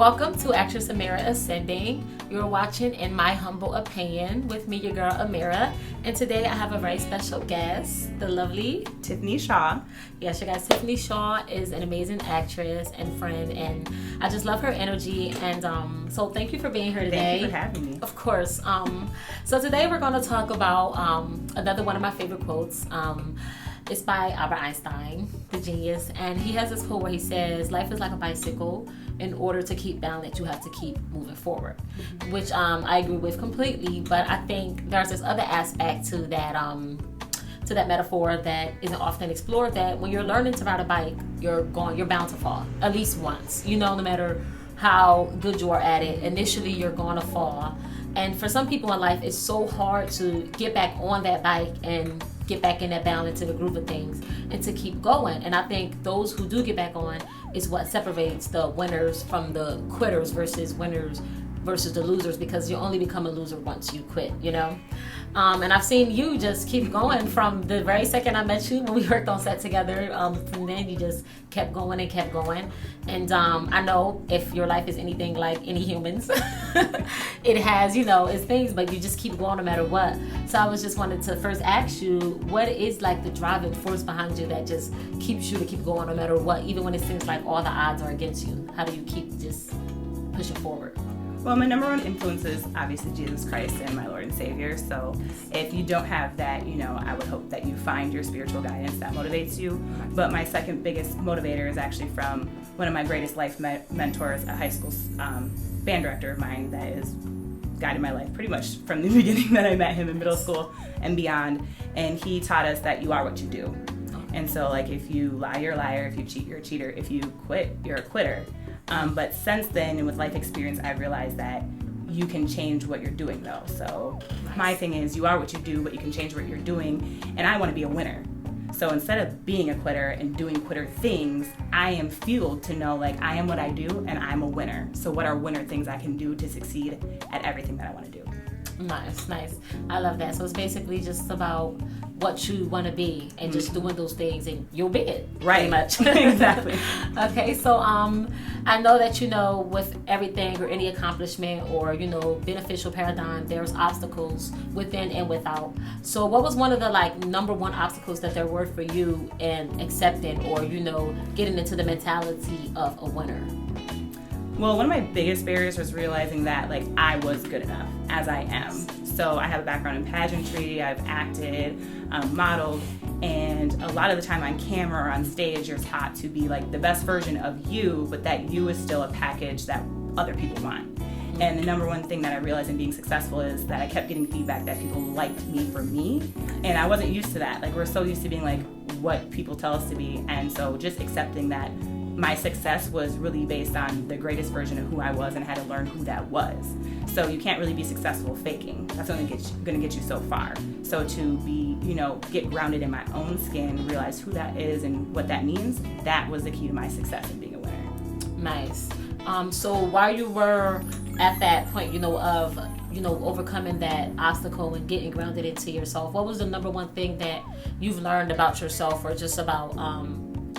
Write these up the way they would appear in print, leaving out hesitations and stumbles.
welcome to Actress Amira Ascending. You're watching In My Humble Opinion with me, your girl Amira. And today I have a very special guest, the lovely Tiffany Shaw. Yes, you guys, Tiffany Shaw is an amazing actress and friend, and I just love her energy. And so thank you for being here today. Thank you for having me. Of course. So today we're going to talk about another one of my favorite quotes. It's by Albert Einstein, the genius, and he has this quote where he says, "Life is like a bicycle. In order to keep balance, you have to keep moving forward," which I agree with completely. But I think there's this other aspect to that metaphor that isn't often explored. That when you're learning to ride a bike, you're bound to fall at least once. You know, no matter how good you are at it, initially you're going to fall. And for some people in life, it's so hard to get back on that bike and get back in that balance in the groove of things and to keep going. And I think those who do get back on is what separates the winners from the quitters versus winners versus the losers, because you only become a loser once you quit, you know? And I've seen you just keep going from the very second I met you when we worked on set together. From then you just kept going and kept going. And I know if your life is anything like any humans, it has, its things, but you just keep going no matter what. So I was just wanted to first ask you, what is like the driving force behind you that just keeps you to keep going no matter what, even when it seems like all the odds are against you? How do you keep just pushing forward? Well, my number one influence is obviously Jesus Christ and my Lord and Savior. So if you don't have that, I would hope that you find your spiritual guidance that motivates you. But my second biggest motivator is actually from one of my greatest life mentors, a high school band director of mine that has guided my life pretty much from the beginning that I met him in middle school and beyond. And he taught us that you are what you do. And so, like, if you lie, you're a liar. If you cheat, you're a cheater. If you quit, you're a quitter. But since then, and with life experience, I've realized that you can change what you're doing, though. So my thing is, you are what you do, but you can change what you're doing. And I want to be a winner. So instead of being a quitter and doing quitter things, I am fueled to know, like, I am what I do, and I'm a winner. So what are winner things I can do to succeed at everything that I want to do? Nice. I love that. So it's basically just about what you want to be and just doing those things and you'll be it. Right. Pretty much. Exactly. Okay, so I know that, with everything or any accomplishment or, beneficial paradigm, there's obstacles within and without. So what was one of the number one obstacles that there were for you in accepting or, getting into the mentality of a winner? Well, one of my biggest barriers was realizing that, I was good enough as I am. So I have a background in pageantry, I've acted, modeled, and a lot of the time on camera or on stage, you're taught to be, the best version of you, but that you is still a package that other people want. And the number one thing that I realized in being successful is that I kept getting feedback that people liked me for me, and I wasn't used to that. We're so used to being, what people tell us to be, and so just accepting that my success was really based on the greatest version of who I was and I had to learn who that was. So you can't really be successful faking. That's only going to get you so far. So to be, get grounded in my own skin, realize who that is and what that means, that was the key to my success in being a winner. Nice. So while you were at that point, of overcoming that obstacle and getting grounded into yourself, what was the number one thing that you've learned about yourself or just about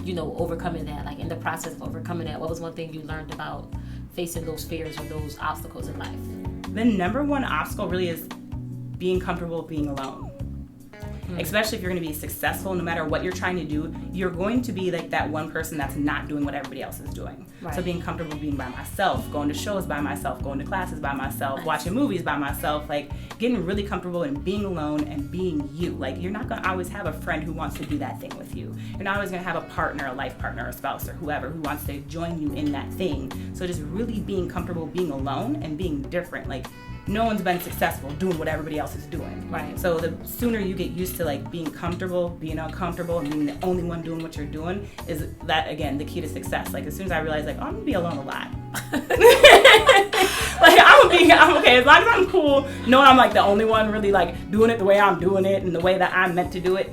overcoming that, in the process of overcoming that, what was one thing you learned about facing those fears or those obstacles in life? The number one obstacle really is being comfortable being alone. Especially if you're going to be successful, no matter what you're trying to do, you're going to be that one person that's not doing what everybody else is doing. Right. So being comfortable being by myself, going to shows by myself, going to classes by myself, watching movies by myself, getting really comfortable and being alone and being you. You're not going to always have a friend who wants to do that thing with you. You're not always going to have a partner, a life partner, a spouse, or whoever who wants to join you in that thing. So just really being comfortable being alone and being different. No one's been successful doing what everybody else is doing. Right. So the sooner you get used to being comfortable, being uncomfortable, and being the only one doing what you're doing, is that, again, the key to success. As soon as I realize, I'm gonna be alone a lot. I'm okay as long as I'm cool, knowing I'm the only one really doing it the way I'm doing it and the way that I'm meant to do it.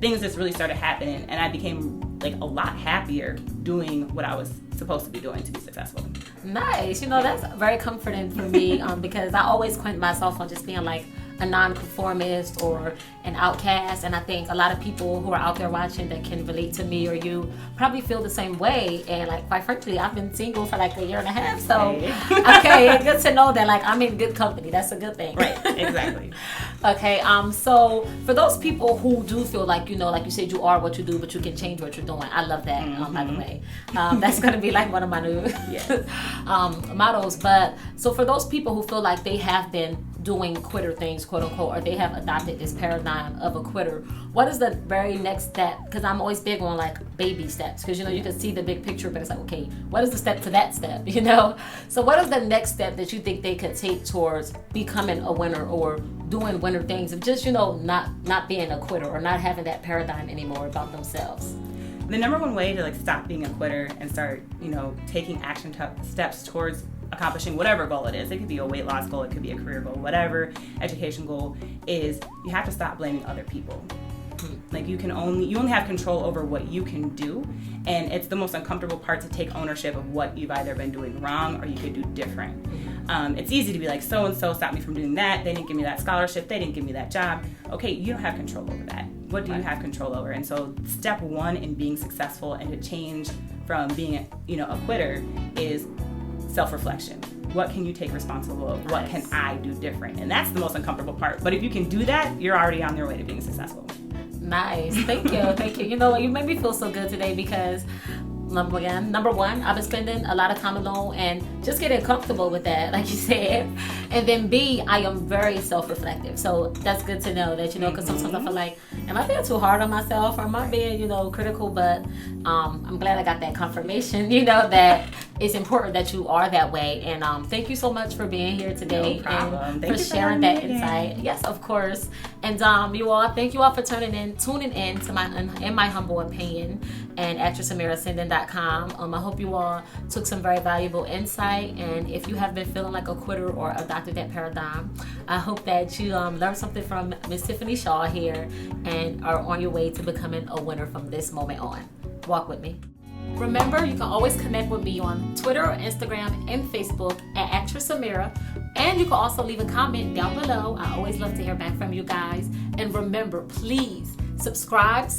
Things just really started happening, and I became a lot happier doing what I was supposed to be doing to be successful. Nice. That's very comforting for me because I always quit myself on just being a nonconformist or an outcast. And I think a lot of people who are out there watching that can relate to me or you probably feel the same way. And like, quite frankly, I've been single for like a year and a half. So, okay, good to know that like I'm in good company. That's a good thing. Right, exactly. Okay, so for those people who do feel like, you know, like you said, you are what you do, but you can change what you're doing. I love that, by the way. That's going to be like one of my new mottos. But so for those people who feel like they have been doing quitter things, quote unquote, or they have adopted this paradigm of a quitter, what is the very next step? Because I'm always big on like baby steps, because you know you can see the big picture, but it's like, okay, what is the step to that step, you know? So what is the next step that you think they could take towards becoming a winner or doing winner things, of just, you know, not being a quitter or not having that paradigm anymore about themselves? The number one way to like stop being a quitter and start, you know, taking action steps towards accomplishing whatever goal it is. It could be a weight loss goal, it could be a career goal, whatever education goal is, you have to stop blaming other people. Like you only have control over what you can do, and it's the most uncomfortable part to take ownership of what you've either been doing wrong or you could do different. It's easy to be like, so and so stopped me from doing that, they didn't give me that scholarship, they didn't give me that job. Okay, you don't have control over that. What do you have control over? And so step one in being successful and to change from being a quitter is self-reflection. What can you take responsibility of? What can I do different? And that's the most uncomfortable part. But if you can do that, you're already on your way to being successful. Nice. Thank you. Thank you. You know what? You made me feel so good today because number one, I've been spending a lot of time alone and just getting comfortable with that, like you said. And then B, I am very self-reflective. So that's good to know that, you know, because sometimes I feel like, am I being too hard on myself or am I being, you know, critical? But I'm glad I got that confirmation, you know, that it's important that you are that way. And thank you so much for being here today. No problem. And for sharing that insight. Yes, of course. And thank you all for tuning in to my humble opinion, and actressamiraascendant.com. I hope you all took some very valuable insight, and if you have been feeling like a quitter or adopted that paradigm, I hope that you learned something from Miss Tiffany Shaw here and are on your way to becoming a winner from this moment on. Walk with me. Remember, you can always connect with me on Twitter, Instagram, and Facebook at Actress Amira. And you can also leave a comment down below. I always love to hear back from you guys. And remember, please subscribe.